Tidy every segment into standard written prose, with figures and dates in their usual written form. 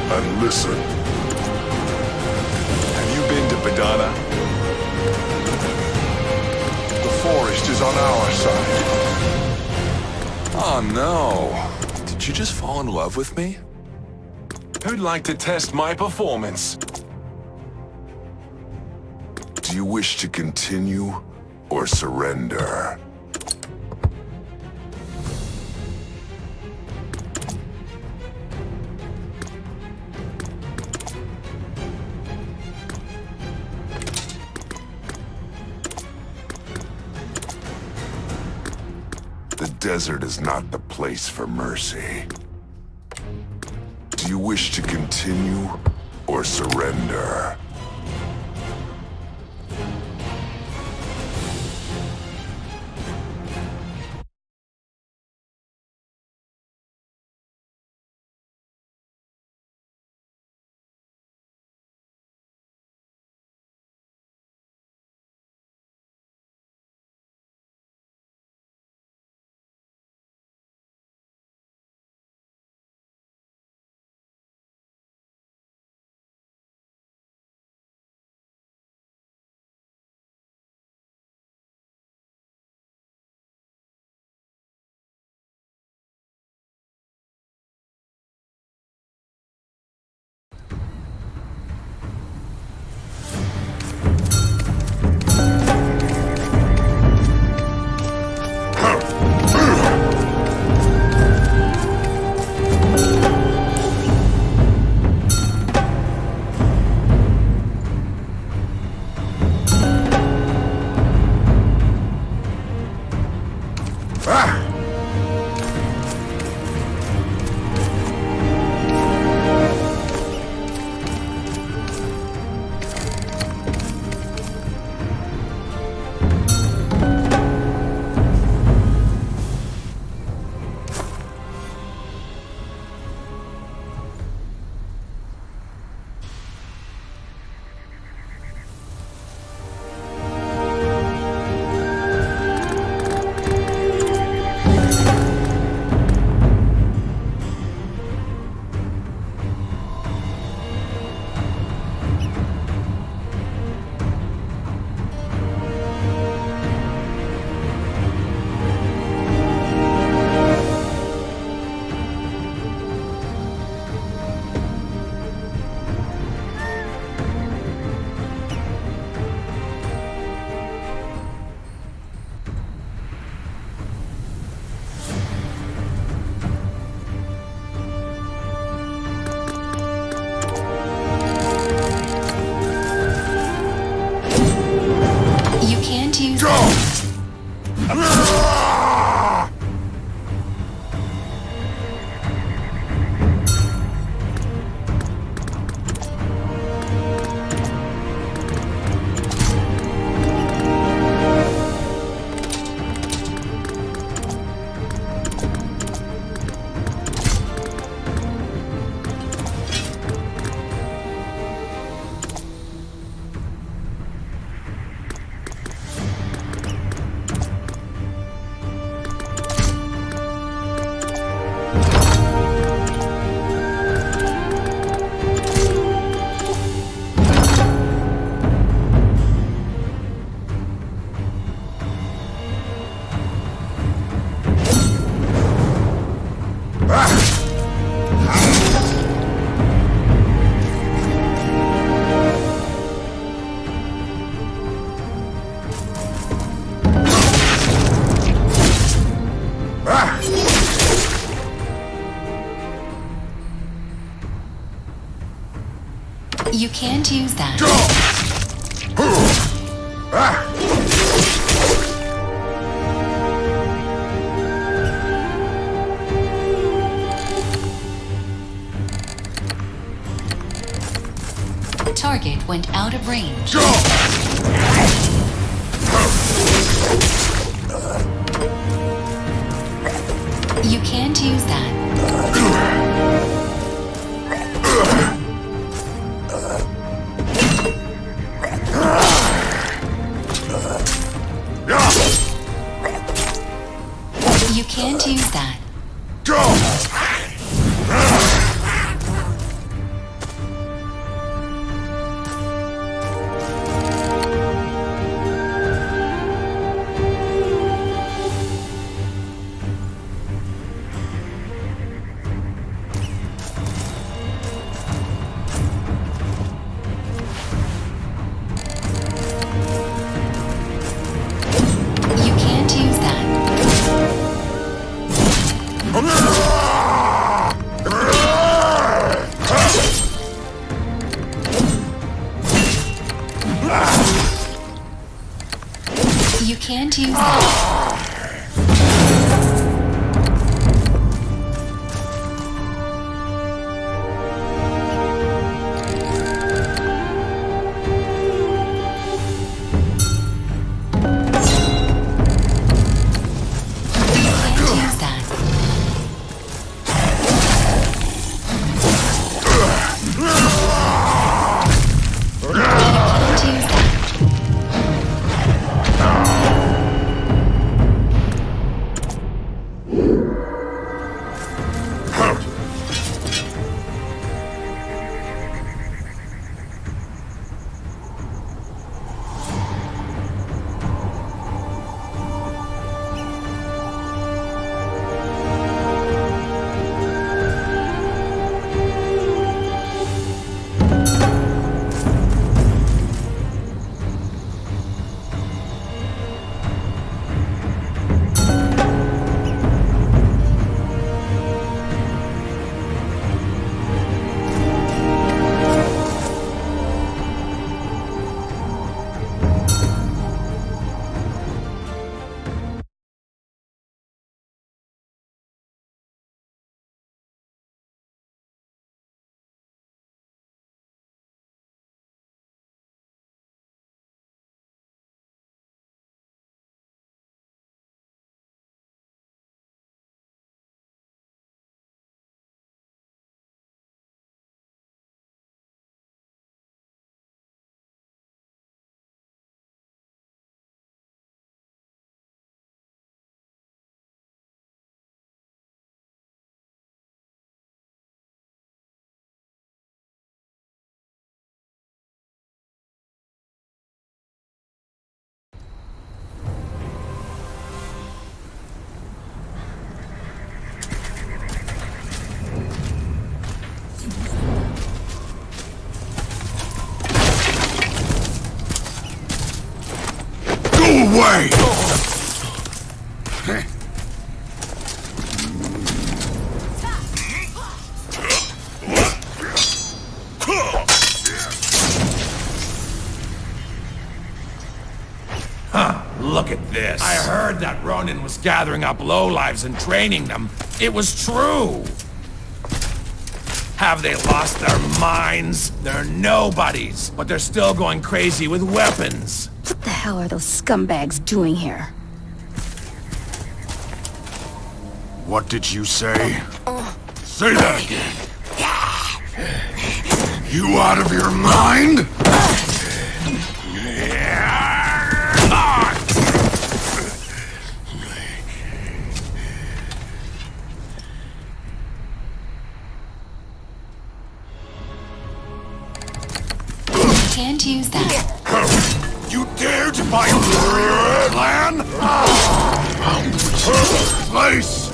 and listen. Have you been to Badana? The forest is on our side. Oh no. Did you just fall in love with me? Who'd like to test my performance? Do you wish to continue or surrender? The desert is not the place for mercy. Do you wish to continue or surrender? You can't use that. Target went out of range. You can't use that. You can't use that. can't use that. You can't use that. You can't use that. Go away! Look at this. I heard that Ronin was gathering up lowlives and training them. It was true. Have they lost their minds? They're nobodies, but they're still going crazy with weapons. What the hell are those scumbags doing here? What did you say? Say that again. You out of your mind? You can't use that. You dare to fight warrior clan? Place!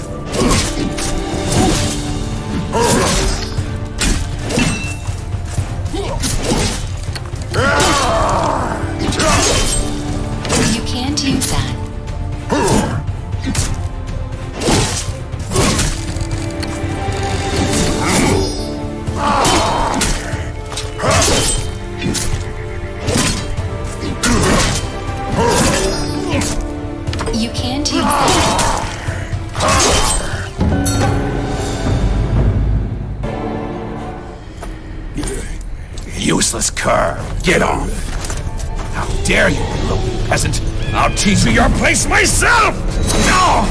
You can't use that. You can't use that. Useless cur. Get off. How dare you, little peasant. I'll teach you your place myself! No!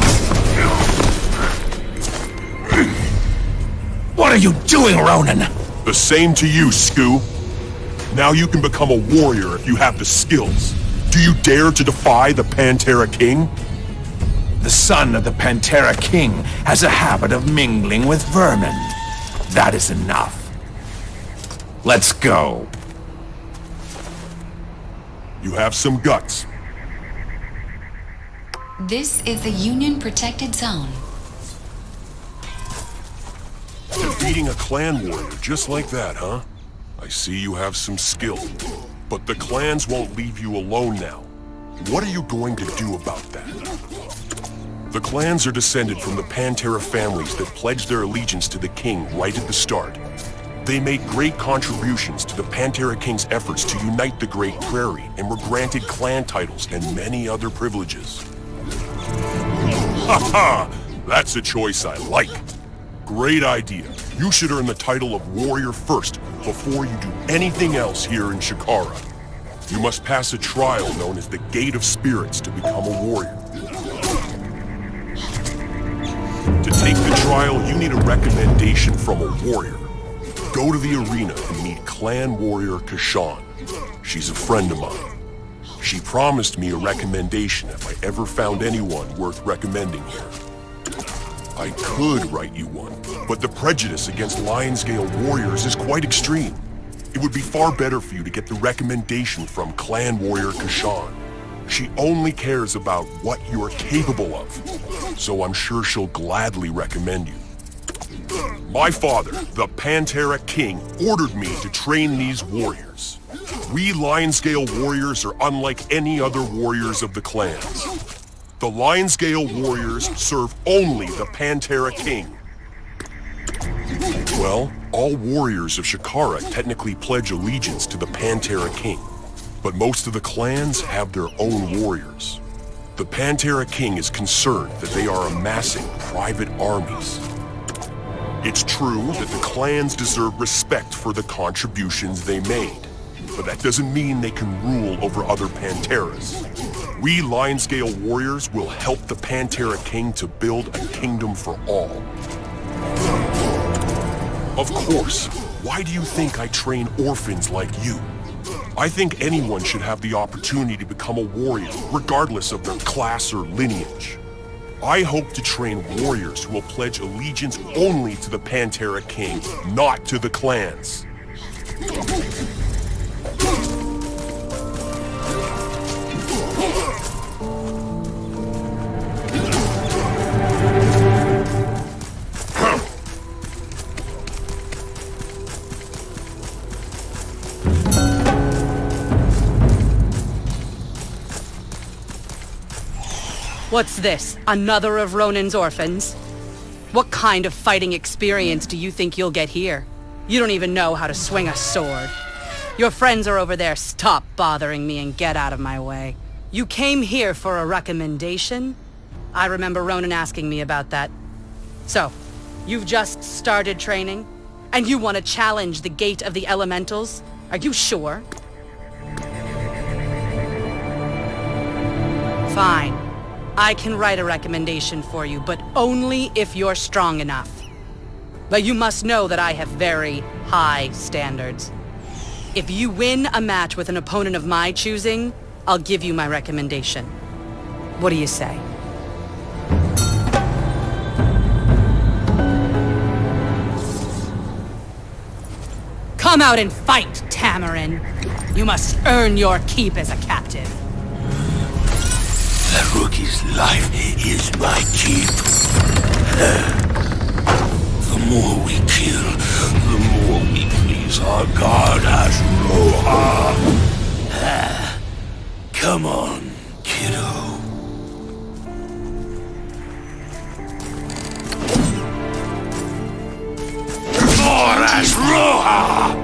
What are you doing, Ronin? The same to you, Skoo. Now you can become a warrior if you have the skills. Do you dare to defy the Pantera King? The son of the Pantera King has a habit of mingling with vermin. That is enough. Let's go. You have some guts. This is the Union protected zone. Defeating a clan warrior just like that, huh? I see you have some skill. But the clans won't leave you alone now. What are you going to do about that? The clans are descended from the Pantera families that pledged their allegiance to the king right at the start. They made great contributions to the Pantera King's efforts to unite the Great Prairie and were granted clan titles and many other privileges. Ha ha! That's a choice I like. Great idea. You should earn the title of warrior first before you do anything else here in Shikara. You must pass a trial known as the Gate of Spirits to become a warrior. To take the trial, you need a recommendation from a warrior. Go to the arena and meet clan warrior Kashan. She's a friend of mine. She promised me a recommendation if I ever found anyone worth recommending here. I could write you one, but the prejudice against Lionsgale warriors is quite extreme. It would be far better for you to get the recommendation from clan warrior Kashan. She only cares about what you are capable of, so I'm sure she'll gladly recommend you. My father, the Pantera King, ordered me to train these warriors. We Lionsgale warriors are unlike any other warriors of the clans. The Lionsgale warriors serve only the Pantera King. Well, all warriors of Shikara technically pledge allegiance to the Pantera King, but most of the clans have their own warriors. The Pantera King is concerned that they are amassing private armies. It's true that the clans deserve respect for the contributions they made, but that doesn't mean they can rule over other Panteras. We Lionsgale warriors will help the Pantera King to build a kingdom for all. Of course, why do you think I train orphans like you? I think anyone should have the opportunity to become a warrior, regardless of their class or lineage. I hope to train warriors who will pledge allegiance only to the Pantera King, not to the clans. What's this? Another of Ronan's orphans? What kind of fighting experience do you think you'll get here? You don't even know how to swing a sword. Your friends are over there. Stop bothering me and get out of my way. You came here for a recommendation? I remember Ronan asking me about that. So, you've just started training? And you want to challenge the Gate of the Elementals? Are you sure? Fine. I can write a recommendation for you, but only if you're strong enough. But you must know that I have very high standards. If you win a match with an opponent of my choosing, I'll give you my recommendation. What do you say? Come out and fight, Tamarin! You must earn your keep as a captive. The rookie's life is my keep. The more we kill, the more we please our god Asroha. Come on, kiddo. For Asroha!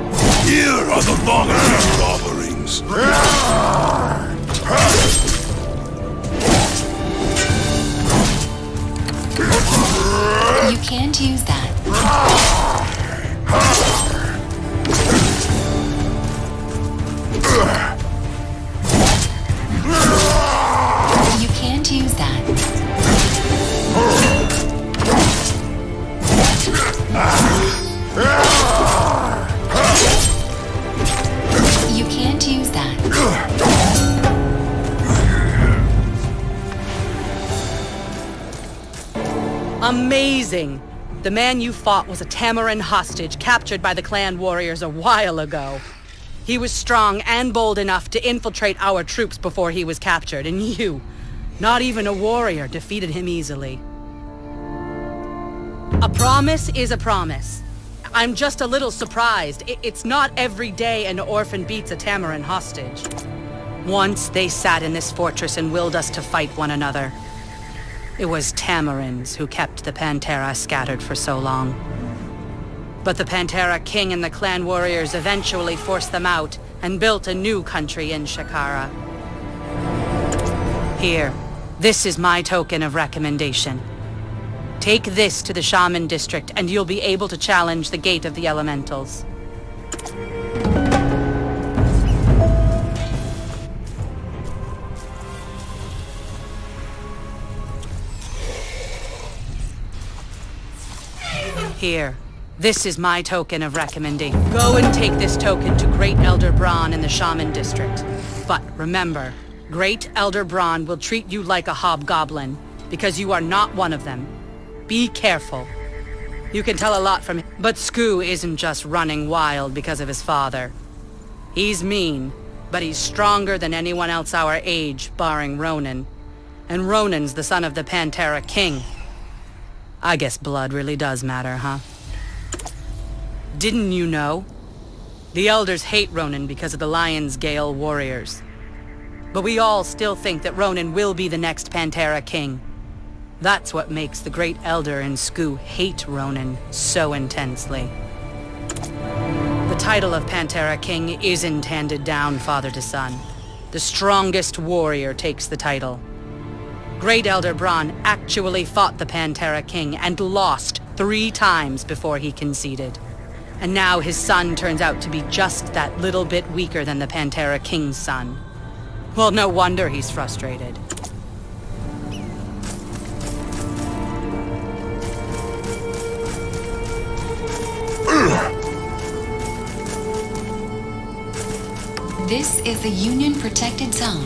Here are the long-term offerings. You can't use that. You can't use that. You can't use that. Amazing! The man you fought was a Tamarin hostage captured by the clan warriors a while ago. He was strong and bold enough to infiltrate our troops before he was captured, and you, not even a warrior, defeated him easily. A promise is a promise. I'm just a little surprised. It's not every day an orphan beats a Tamarin hostage. Once they sat in this fortress and willed us to fight one another. It was Tamarins who kept the Pantera scattered for so long. But the Pantera King and the clan warriors eventually forced them out and built a new country in Shakara. Here, this is my token of recommendation. Take this to the Shaman District and you'll be able to challenge the Gate of the Elementals. Here, this is my token of recommendation. Go and take this token to Great Elder Braun in the Shaman District. But remember, Great Elder Braun will treat you like a hobgoblin, because you are not one of them. Be careful. You can tell a lot from him, but Skoo isn't just running wild because of his father. He's mean, but he's stronger than anyone else our age, barring Ronan. And Ronan's the son of the Pantera King. I guess blood really does matter, huh? Didn't you know? The Elders hate Ronan because of the Lion's Gale warriors. But we all still think that Ronan will be the next Pantera King. That's what makes the Great Elder and Skoo hate Ronan so intensely. The title of Pantera King isn't handed down father to son. The strongest warrior takes the title. Great Elder Braun actually fought the Pantera King and lost 3 times before he conceded. And now his son turns out to be just that little bit weaker than the Pantera King's son. Well, no wonder he's frustrated. This is the Union Protected Zone.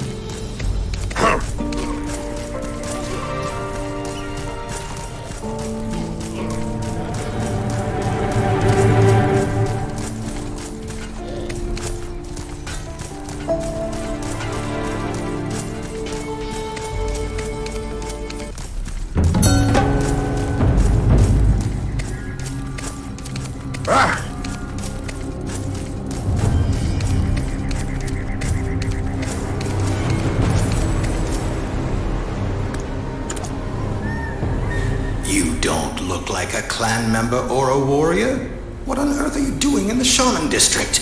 You don't look like a clan member or a warrior. What on earth are you doing in the Shaman District?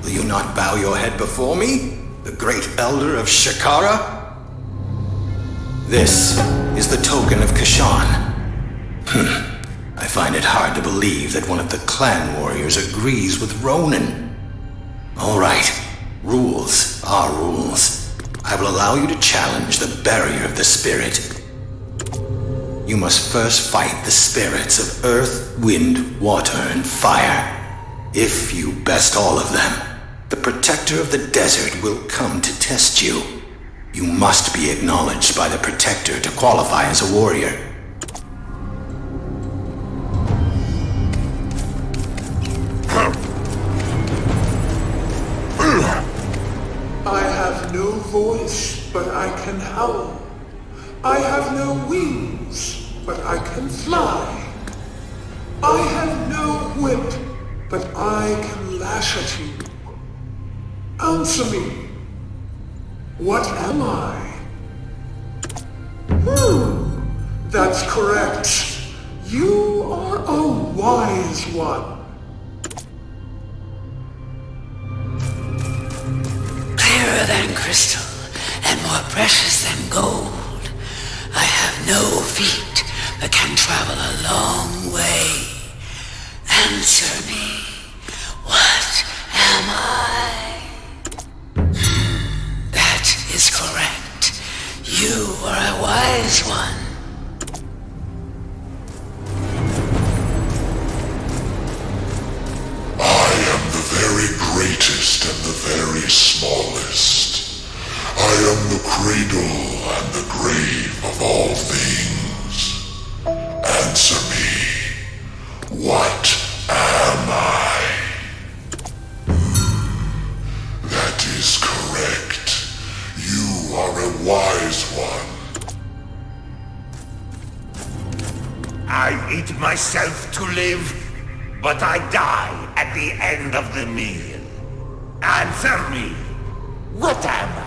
Will you not bow your head before me, the Great Elder of Shakara? This is the token of Kashan. I find it hard to believe that one of the clan warriors agrees with Ronan. All right, rules are rules. I will allow you to challenge the barrier of the spirit. You must first fight the spirits of earth, wind, water, and fire. If you best all of them, the protector of the desert will come to test you. You must be acknowledged by the protector to qualify as a warrior. I have no voice, but I can howl. I have no wings, but I can fly. I have no whip, but I can lash at you. Answer me. What am I? That's correct. You are a wise one. Clearer than crystal and more precious than gold. I have no feet, but can travel a long way. Answer me. What am I? That is correct. You are a wise one. I am the very greatest and the very smallest. I am the cradle and the grave of all things. Answer me. What am I? That is correct. You are a wise one. I eat myself to live, but I die at the end of the meal. Answer me. What am I?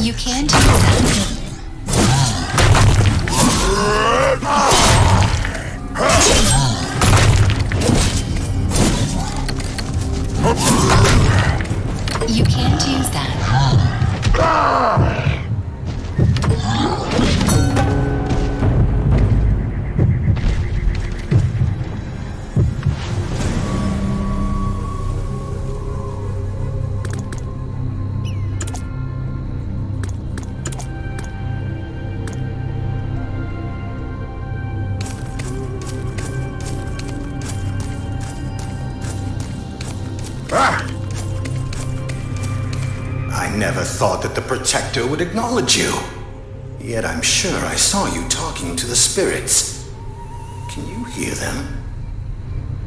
You can't use that. You can't use that. I never thought that the Protector would acknowledge you. Yet I'm sure I saw you talking to the spirits. Can you hear them?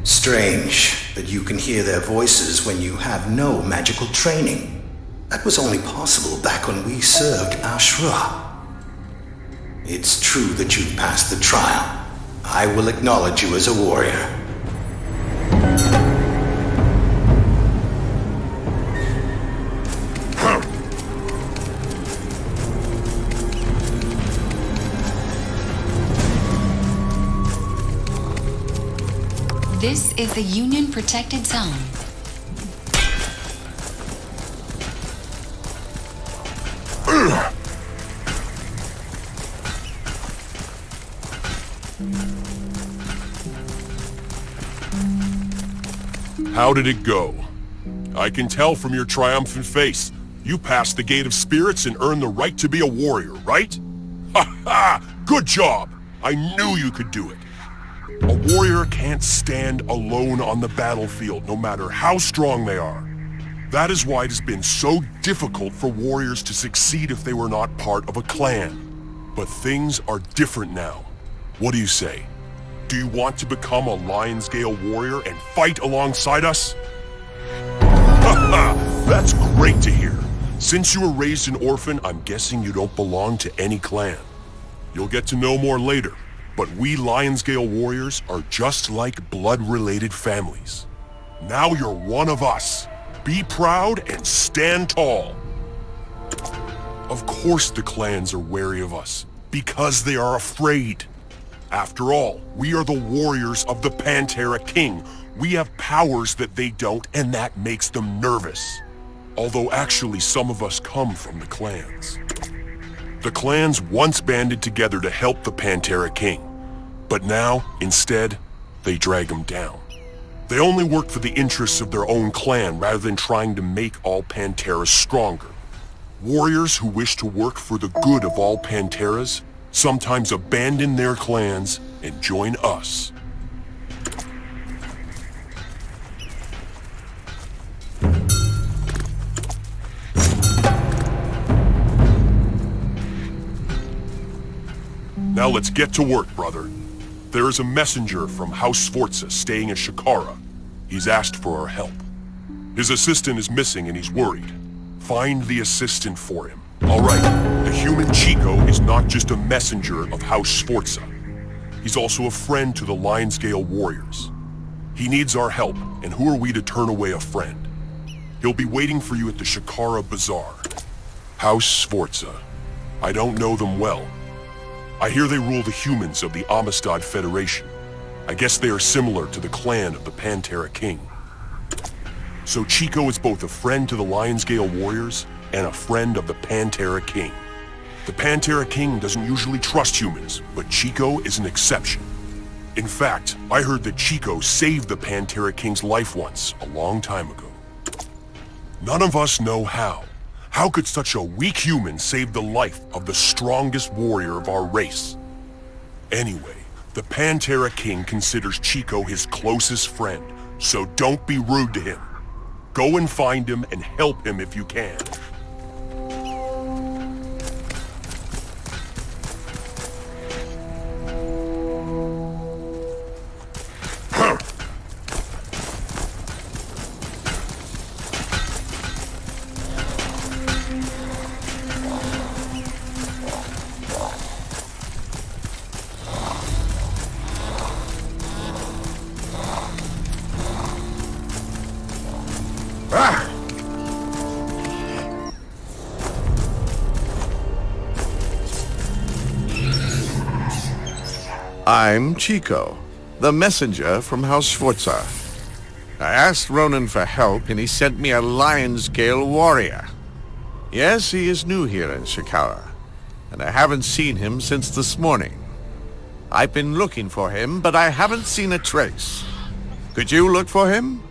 Strange that you can hear their voices when you have no magical training. That was only possible back when we served Ashura. It's true that you've passed the trial. I will acknowledge you as a warrior. This is the Union-protected zone. How did it go? I can tell from your triumphant face. You passed the Gate of Spirits and earned the right to be a warrior, right? Ha ha! Good job! I knew you could do it. A warrior can't stand alone on the battlefield, no matter how strong they are. That is why it has been so difficult for warriors to succeed if they were not part of a clan. But things are different now. What do you say? Do you want to become a Lionsgale warrior and fight alongside us? Haha! That's great to hear. Since you were raised an orphan, I'm guessing you don't belong to any clan. You'll get to know more later. But we Lionsgale warriors are just like blood-related families. Now you're one of us. Be proud and stand tall. Of course the clans are wary of us, because they are afraid. After all, we are the warriors of the Pantera King. We have powers that they don't, and that makes them nervous. Although actually some of us come from the clans. The clans once banded together to help the Pantera King. But now, instead, they drag him down. They only work for the interests of their own clan rather than trying to make all Panteras stronger. Warriors who wish to work for the good of all Panteras sometimes abandon their clans and join us. Now let's get to work, brother. There is a messenger from House Sforza staying at Shikara. He's asked for our help. His assistant is missing and he's worried. Find the assistant for him. All right, the human Chico is not just a messenger of House Sforza. He's also a friend to the Lionsgale warriors. He needs our help, and who are we to turn away a friend? He'll be waiting for you at the Shikara Bazaar. House Sforza. I don't know them well. I hear they rule the humans of the Amistad Federation. I guess they are similar to the clan of the Pantera King. So Chico is both a friend to the Lionsgale warriors and a friend of the Pantera King. The Pantera King doesn't usually trust humans, but Chico is an exception. In fact, I heard that Chico saved the Pantera King's life once, a long time ago. None of us know how. How could such a weak human save the life of the strongest warrior of our race? Anyway, the Pantera King considers Chico his closest friend, so don't be rude to him. Go and find him and help him if you can. I'm Chico, the messenger from House Schwarzer. I asked Ronan for help, and he sent me a lion-scale warrior. Yes, he is new here in Shikara, and I haven't seen him since this morning. I've been looking for him, but I haven't seen a trace. Could you look for him?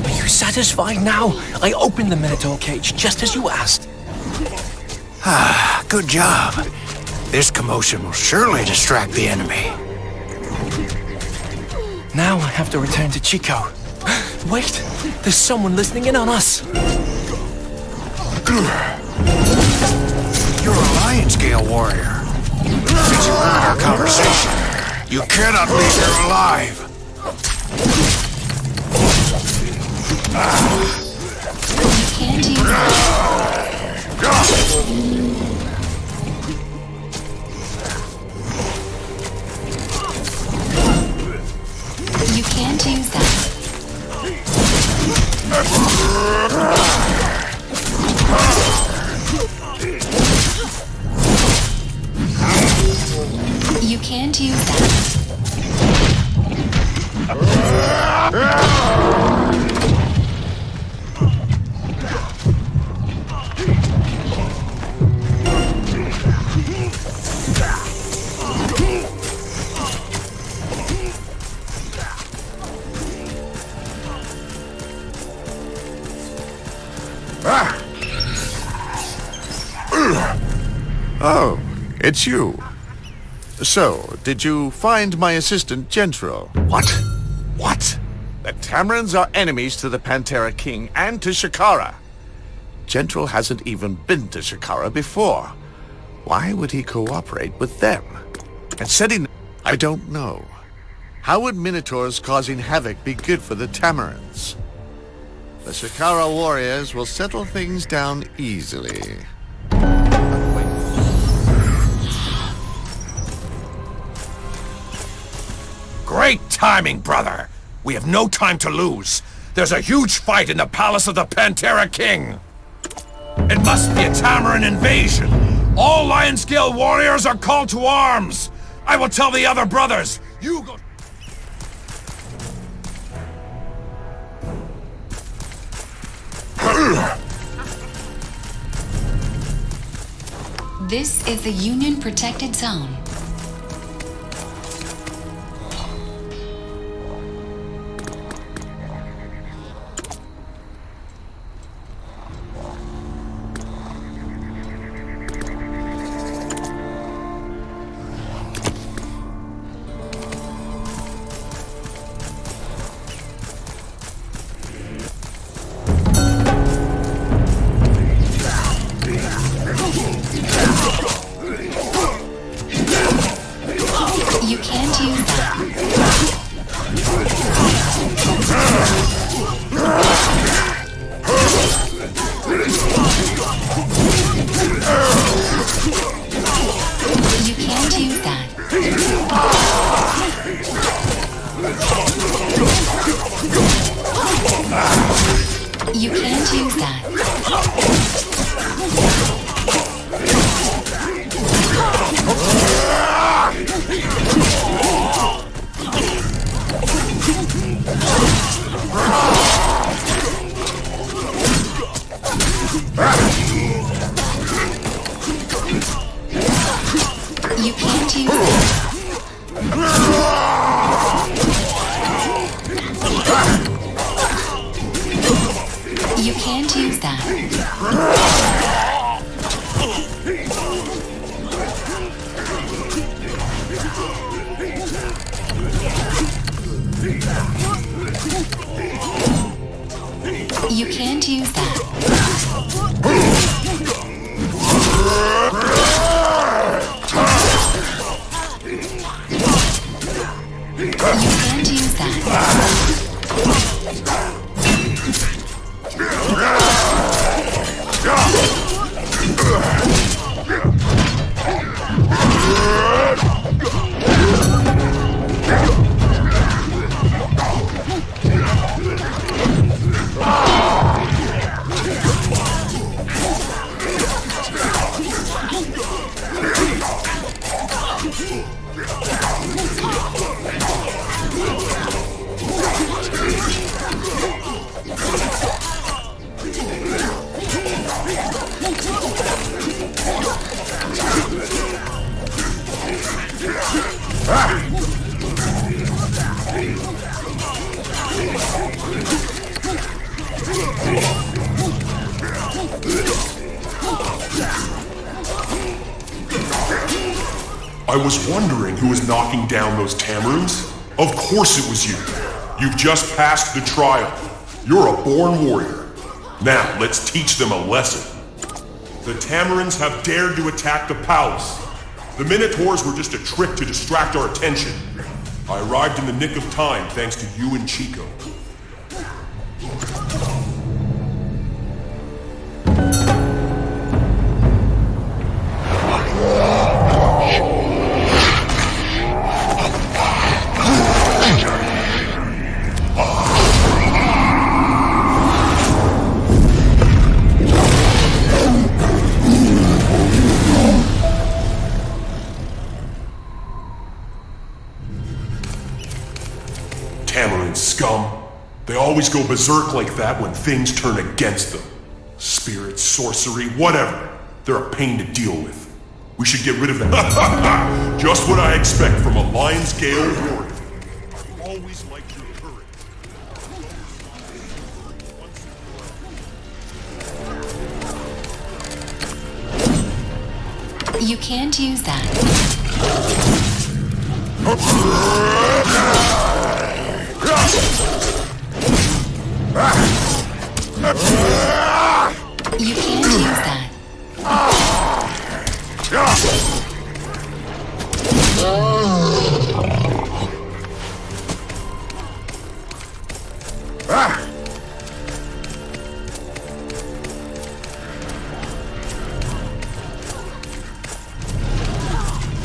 Are you satisfied now? I opened the Minotaur cage just as you asked. Ah, good job. This commotion will surely distract the enemy. Now I have to return to Chico. Wait, there's someone listening in on us. You're a lion-scale warrior. Since you heard our conversation, you cannot leave here alive. Can't use You can't use that. You can't use that. Oh, it's you. So, did you find my assistant, Gentral? What? What? The Tamarins are enemies to the Pantera King and to Shikara. Gentral hasn't even been to Shikara before. Why would he cooperate with them? And setting... I don't know. How would Minotaurs causing havoc be good for the Tamarins? The Shikara warriors will settle things down easily. Great timing, brother! We have no time to lose. There's a huge fight in the palace of the Pantera King. It must be a Tamarin invasion. All lion-scale warriors are called to arms. I will tell the other brothers. You go... This is the Union protected zone. You can't use that. You can't use that. You can't use that. You can't use that. You can't use that. You can't use that. You can't use that. I was wondering who was knocking down those Tamarins. Of course it was you. You've just passed the trial. You're a born warrior. Now, let's teach them a lesson. The Tamarins have dared to attack the palace. The Minotaurs were just a trick to distract our attention. I arrived in the nick of time thanks to you and Chico. Tamarin scum. They always go berserk like that when things turn against them. Spirit, sorcery, whatever. They're a pain to deal with. We should get rid of them. Just what I expect from a Lion's Gale warrior. I've always liked your courage. You can't use that. You can't use that. You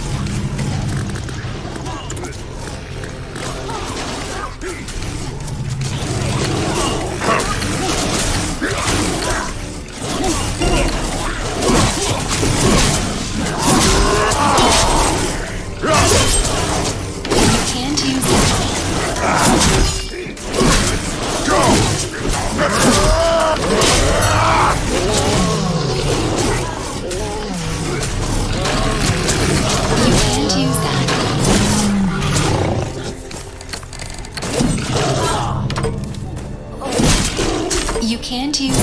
can't use that.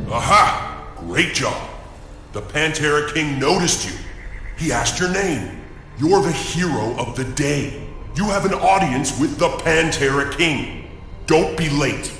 Aha! Great job. The Pantera King noticed you. He asked your name. You're the hero of the day. You have an audience with the Pantera King. Don't be late.